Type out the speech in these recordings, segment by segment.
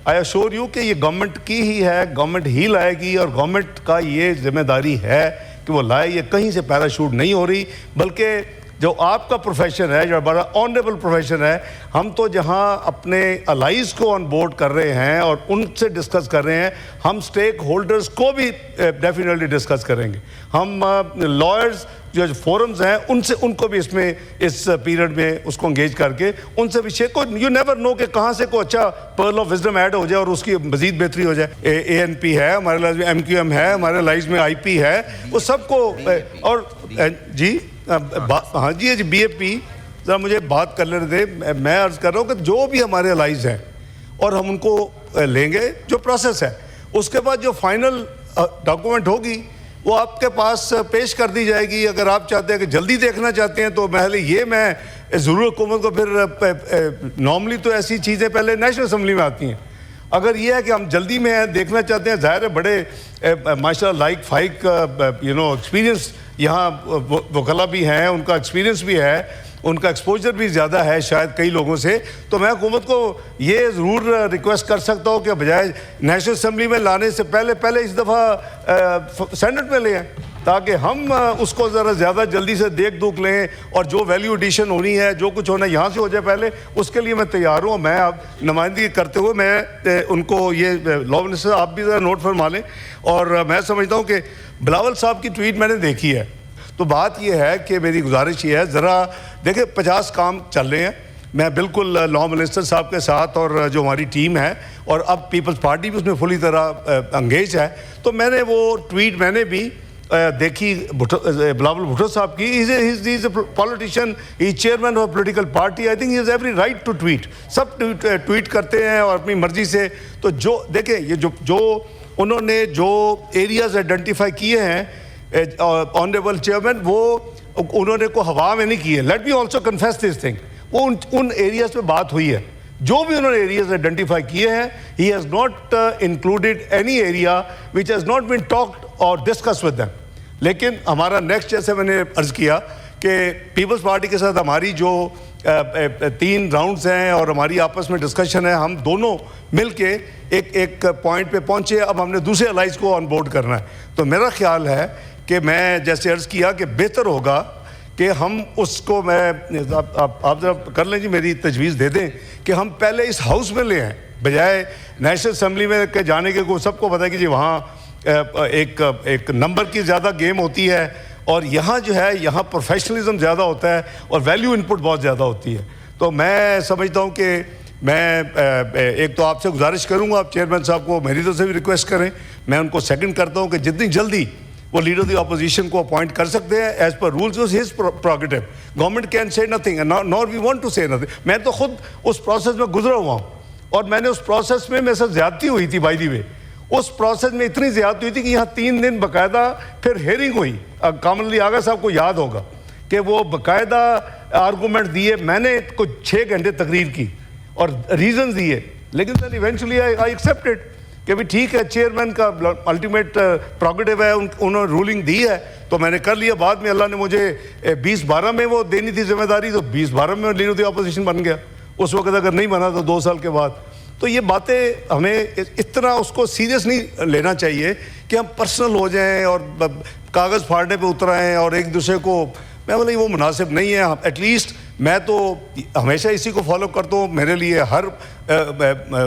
آئی Ishwar you کہ یہ government کی ہی ہے, گورنمنٹ ہی لائے گی, اور گورنمنٹ کا یہ ذمہ داری ہے کہ وہ لائے. یہ کہیں سے پیراشوٹ نہیں ہو رہی, بلکہ جو آپ کا پروفیشن ہے, جو بڑا آنریبل پروفیشن ہے, ہم تو جہاں اپنے الائز کو آن بورڈ کر رہے ہیں اور ان سے ڈسکس کر رہے ہیں, ہم سٹیک ہولڈرز کو بھی ڈیفینیٹلی ڈسکس کریں گے. ہم لائرز جو فورمز ہیں ان کو بھی اس پیریڈ میں اس کو انگیج کر کے ان سے بھی شیئر کو, یو نیور نو کہ کہاں سے کوئی اچھا پرل آف وزڈم ایڈ ہو جائے اور اس کی مزید بہتری ہو جائے. اے این پی ہے ہمارے لائز میں, ایم کیو ایم ہے ہمارے لائز میں, آئی پی ہے, وہ سب کو. اور جی ہاں جی بی اے پی, ذرا مجھے بات کر لینے دیں. میں عرض کر رہا ہوں کہ جو بھی ہمارے الائز ہیں اور ہم ان کو لیں گے, جو پروسیس ہے اس کے بعد جو فائنل ڈاکومنٹ ہوگی وہ آپ کے پاس پیش کر دی جائے گی. اگر آپ چاہتے ہیں کہ جلدی دیکھنا چاہتے ہیں تو میں ضرور حکومت کو, پھر نارملی تو ایسی چیزیں پہلے نیشنل اسمبلی میں آتی ہیں. اگر یہ ہے کہ ہم جلدی میں دیکھنا چاہتے ہیں, ظاہر ہے بڑے ماشاء اللہ لائک فائک ایکسپیرینس یہاں وکلا بھی ہیں, ان کا ایکسپیرینس بھی ہے, ان کا ایکسپوجر بھی زیادہ ہے شاید کئی لوگوں سے. تو میں حکومت کو یہ ضرور ریکویسٹ کر سکتا ہوں کہ بجائے نیشنل اسمبلی میں لانے سے پہلے اس دفعہ سینٹ میں لے آئیں, تاکہ ہم اس کو ذرا زیادہ جلدی سے دیکھ لیں, اور جو ویلیو ایڈیشن ہونی ہے, جو کچھ ہونا ہے یہاں سے ہو جائے پہلے. اس کے لیے میں تیار ہوں. میں اب نمائندگی کرتے ہوئے میں ان کو یہ لا منسٹر آپ بھی ذرا نوٹ فرما لیں. اور میں سمجھتا ہوں کہ بلاول صاحب کی ٹویٹ میں نے دیکھی ہے, تو بات یہ ہے کہ میری گزارش یہ ہے, ذرا دیکھیں 50 کام چل رہے ہیں. میں بالکل لا منسٹر صاحب کے ساتھ اور جو ہماری ٹیم ہے, اور اب پیپلز پارٹی بھی اس میں فلی طرح انگیج ہے. تو میں نے وہ ٹویٹ میں نے بھی دیکھی بلاول بھٹو صاحب کی. He is a politician, he is chairman of political party. I think he has every right to tweet. سب ٹویٹ کرتے ہیں اور اپنی مرضی سے. تو جو دیکھیں یہ جو انہوں نے جو ایریاز آئیڈینٹیفائی کیے ہیں آنریبل چیئرمین, وہ انہوں نے کوئی ہوا میں نہیں کی ہے. Let me also confess this thing, وہ ان ایریاز پہ بات ہوئی ہے. جو بھی انہوں نے ایریاز آئیڈینٹیفائی کیے ہیں, he has not included any area which has not been talked اور ڈسکس ود دیم. لیکن ہمارا نیکسٹ, جیسے میں نے عرض کیا کہ پیپلز پارٹی کے ساتھ ہماری جو 3 راؤنڈز ہیں اور ہماری آپس میں ڈسکشن ہے, ہم دونوں مل کے ایک پوائنٹ پہ پہنچے. اب ہم نے دوسرے الائز کو آن بورڈ کرنا ہے. تو میرا خیال ہے کہ میں جیسے عرض کیا کہ بہتر ہوگا کہ ہم اس کو, آپ ذرا کر لیں جی, میری تجویز دے دیں کہ ہم پہلے اس ہاؤس میں لے آئیں, بجائے نیشنل اسمبلی میں کے جانے کے. سب کو پتہ ہے کہ جی وہاں ایک نمبر کی زیادہ گیم ہوتی ہے, اور یہاں جو ہے یہاں پروفیشنلزم زیادہ ہوتا ہے اور ویلیو ان پٹ بہت زیادہ ہوتی ہے. تو میں سمجھتا ہوں کہ میں ایک تو آپ سے گزارش کروں گا, آپ چیئرمین صاحب کو میری طرف سے بھی ریکویسٹ کریں. میں ان کو سیکنڈ کرتا ہوں کہ جتنی جلدی وہ لیڈر دی اپوزیشن کو اپوائنٹ کر سکتے ہیں as per rules, his prerogative. Government can say nothing nor we want to say nothing. میں تو خود اس پروسیس میں گزرا ہوا ہوں, اور میں نے اس پروسیس میں میرے ساتھ زیادتی ہوئی تھی. By the way us process میں اتنی زیادتی ہوئی تھی کہ یہاں 3 دن باقاعدہ پھر ہیئرنگ ہوئی. کامن علی آغا صاحب کو یاد ہوگا کہ وہ باقاعدہ آرگومنٹ دیے, میں نے کچھ 6 گھنٹے تقریر کی اور ریزنز دیے. لیکن دین ایونچولی آئی ایکسیپٹڈ کہ بھی ٹھیک ہے, چیئرمین کا الٹیمیٹ پروگیٹو ہے, انہوں نے رولنگ دی ہے تو میں نے کر لیا. بعد میں اللہ نے مجھے 2012 میں وہ دینی تھی ذمہ داری, تو 2012 میں لیڈر دی اپوزیشن بن گیا. اس وقت اگر نہیں بنا تو 2 سال کے بعد. تو یہ باتیں ہمیں اتنا اس کو سیریس نہیں لینا چاہیے کہ ہم پرسنل ہو جائیں اور کاغذ پھاڑنے پہ اتر آئیں اور ایک دوسرے کو. میں بولے وہ مناسب نہیں ہے. ایٹ لیسٹ میں تو ہمیشہ اسی کو فالو کرتا ہوں. میرے لیے ہر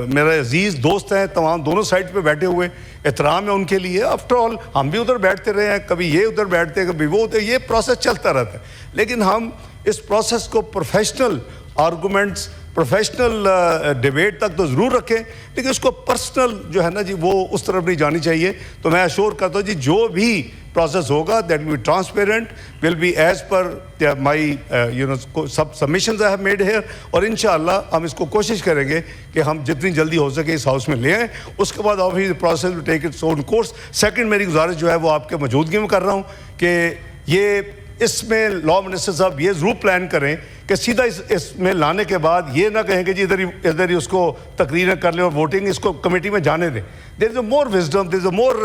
میرے عزیز دوست ہیں تمام دونوں سائڈ پہ بیٹھے ہوئے, احترام ہے ان کے لیے. آفٹر آل ہم بھی ادھر بیٹھتے رہے ہیں, کبھی یہ ادھر بیٹھتے ہیں کبھی وہ ادھر, یہ پروسیس چلتا رہتا ہے. لیکن ہم اس پروسیس کو پروفیشنل آرگومنٹس, پروفیشنل ڈیبیٹ تک تو ضرور رکھیں, لیکن اس کو پرسنل جو ہے نا جی وہ اس طرف نہیں جانی چاہیے. تو میں ایشور کرتا ہوں جی جو بھی پروسیس ہوگا that will be transparent, will be as per my sub submissions I have made here. اور انشاءاللہ ہم اس کو کوشش کریں گے کہ ہم جتنی جلدی ہو سکے اس ہاؤس میں لے آئیں. اس کے بعد obviously process will take its own course. Second میری گزارش جو ہے وہ آپ کے موجودگی میں کر رہا ہوں کہ یہ اس میں لا منسٹر صاحب یہ ضرور پلان کریں کہ سیدھا اس میں لانے کے بعد یہ نہ کہیں کہ جی ادھر ہی اس کو تقریر کر لیں اور ووٹنگ اس کو کمیٹی میں جانے دیں. دیر از اے مور وزڈم, دیر از اے مور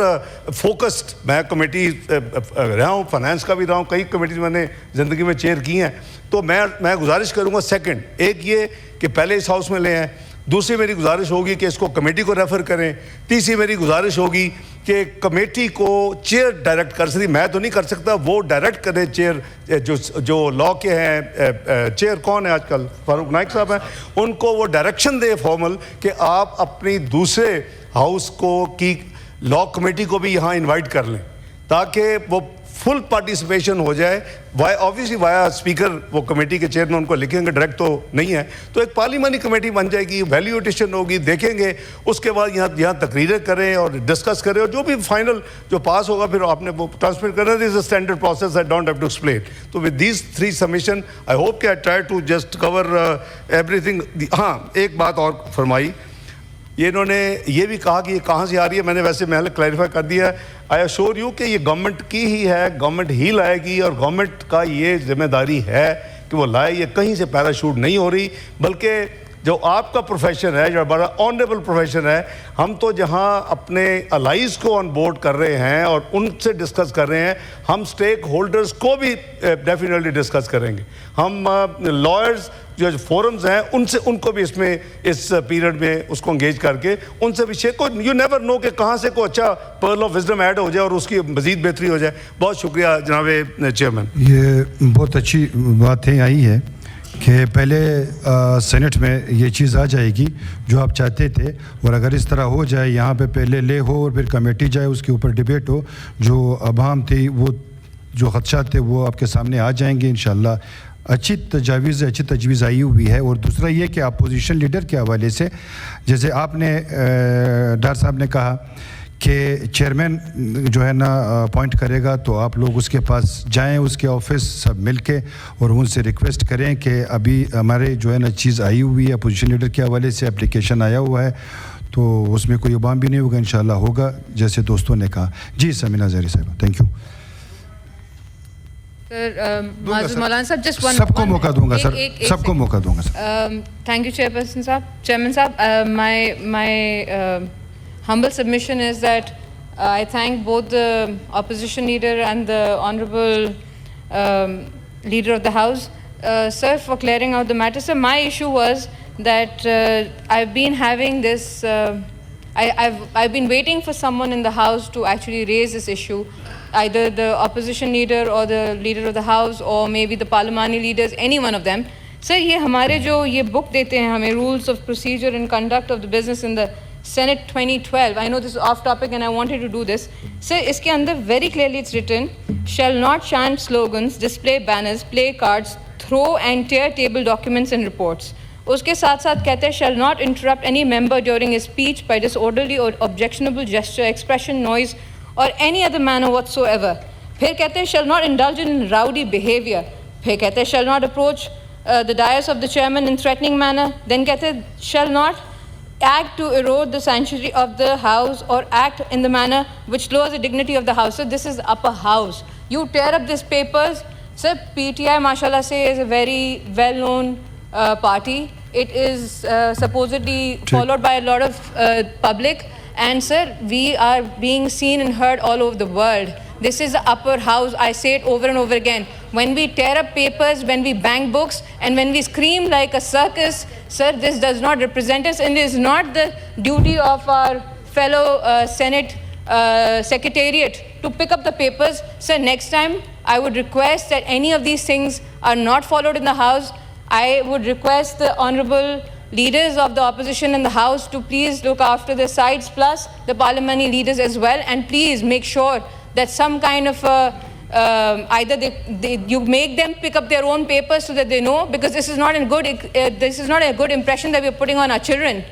فوکسڈ. میں کمیٹی رہا ہوں, فائنانس کا بھی رہا ہوں, کئی کمیٹیز میں نے زندگی میں چیئر کی ہیں. تو میں گزارش کروں گا سیکنڈ ایک یہ کہ پہلے اس ہاؤس میں لے آئیں. دوسری میری گزارش ہوگی کہ اس کو کمیٹی کو ریفر کریں. تیسری میری گزارش ہوگی کہ کمیٹی کو چیئر ڈائریکٹ کر سکتی, میں تو نہیں کر سکتا, وہ ڈائریکٹ کرے چیئر جو لا کے ہیں, چیئر کون ہے آج کل, فاروق نائک صاحب ہیں, ان کو وہ ڈائریکشن دے فارمل کہ آپ اپنی دوسرے ہاؤس کو کی لا کمیٹی کو بھی یہاں انوائٹ کر لیں تاکہ وہ فل پارٹیسپیشن ہو جائے. آبویسلی وایا اسپیکر وہ کمیٹی کے چیئرمین ان کو لکھیں گے, ڈائریکٹ تو نہیں ہے, تو ایک پارلیمانی کمیٹی بن جائے گی, ویلیو ایڈیشن ہوگی, دیکھیں گے, اس کے بعد یہاں تقریریں کریں اور ڈسکس کریں, اور جو بھی فائنل جو پاس ہوگا پھر آپ نے وہ ٹرانسمٹ کرنا. This is a standard process, I don't have to explain. تو with these 3 submission I hope کہ I try to just cover everything. ہاں ایک بات اور فرمائی, یہ انہوں نے یہ بھی کہا کہ یہ کہاں سے آ رہی ہے, میں نے ویسے محل کلیریفائی کر دیا ہے. آئی ایشور یو کہ یہ گورنمنٹ کی ہی ہے, گورنمنٹ ہی لائے گی, اور گورنمنٹ کا یہ ذمہ داری ہے کہ وہ لائے. یہ کہیں سے پیراشوٹ نہیں ہو رہی, بلکہ جو آپ کا پروفیشن ہے, جو بڑا آنریبل پروفیشن ہے, ہم تو جہاں اپنے الائز کو آن بورڈ کر رہے ہیں اور ان سے ڈسکس کر رہے ہیں, ہم سٹیک ہولڈرز کو بھی ڈیفینیٹلی ڈسکس کریں گے. ہم لائرز جو فورمز ہیں ان کو بھی اس پیریڈ میں اس کو انگیج کر کے ان سے بھی یو نیور نو کہ کہاں سے کوئی اچھا پرل آف وزڈم ایڈ ہو جائے اور اس کی مزید بہتری ہو جائے. بہت شکریہ جناب چیئرمین. یہ بہت اچھی باتیں آئی ہے کہ پہلے سینٹ میں یہ چیز آ جائے گی جو آپ چاہتے تھے, اور اگر اس طرح ہو جائے یہاں پہ پہلے لے ہو اور پھر کمیٹی جائے, اس کے اوپر ڈیبیٹ ہو, جو ابہام تھی وہ جو خدشات تھے وہ آپ کے سامنے آ جائیں گے انشاءاللہ. اچھی تجویز آئی ہوئی ہے. اور دوسرا یہ کہ اپوزیشن لیڈر کے حوالے سے, جیسے آپ نے ڈار صاحب نے کہا کہ چیئرمین جو ہے نا اپوائنٹ کرے گا, تو آپ لوگ اس کے پاس جائیں, اس کے آفس سب مل کے, اور ان سے ریکویسٹ کریں کہ ابھی ہمارے جو ہے نا چیز آئی ہوئی ہے اپوزیشن لیڈر کے حوالے سے, اپلیکیشن آیا ہوا ہے, تو اس میں کوئی ابہام بھی نہیں ہوگا, انشاءاللہ ہوگا جیسے دوستوں نے کہا. جی سمینہ زہری صاحبہ, تھینک یو. مولانا صاحب جسٹ ون, سب کو موقع دوں گا سر, سب کو موقع دوں گا سر. تھینک یو چیئرپرسن صاحب. چیئرمین صاحب, my humble submission is that I thank both the opposition leader and the honorable leader of the house, sir, for clearing out the matter. Sir, my issue was that I've been having this I've been waiting for someone in the house to actually raise this issue, either the opposition leader or the leader of the house or maybe the parliamentary leaders, any one of them. Sir, یہ ہمارے جو یہ بک دیتے ہیں ہمیں, rules of procedure and conduct of the business in the Senate 2012. I know this is off topic and I wanted to do this. Sir, اس کے اندر very clearly it's written, shall not chant slogans, display banners, play cards, throw and tear table documents and reports. اس کے ساتھ ساتھ کہتے ہیں shall not interrupt any member during his speech by disorderly or objectionable gesture, expression, noise or any other manner whatsoever. پھر کہتے ہیں shall not indulge in rowdy behavior. پھر کہتے ہیں shall not approach the dais of the chairman in threatening manner. Then کہتے ہیں shall not act to erode the sanctuary of the house or act in the manner which lowers the dignity of the house. So this is upper house. You tear up these papers. Sir, PTI mashallah say is a very well known party. It is supposedly followed by a lot of public, and sir, we are being seen and heard all over the world. This is the upper house. I say it over and over again. When we tear up papers, when we bang books, and when we scream like a circus, sir, this does not represent us, and it is not the duty of our fellow Senate Secretariat to pick up the papers. Sir, next time, I would request that any of these things are not followed in the House. I would request the honorable leaders of the opposition in the House to please look after the sides, plus the parliamentary leaders as well, and please make sure that some kind of either you make them pick up their own papers so that they know, because this is not a good impression that we are putting on our children.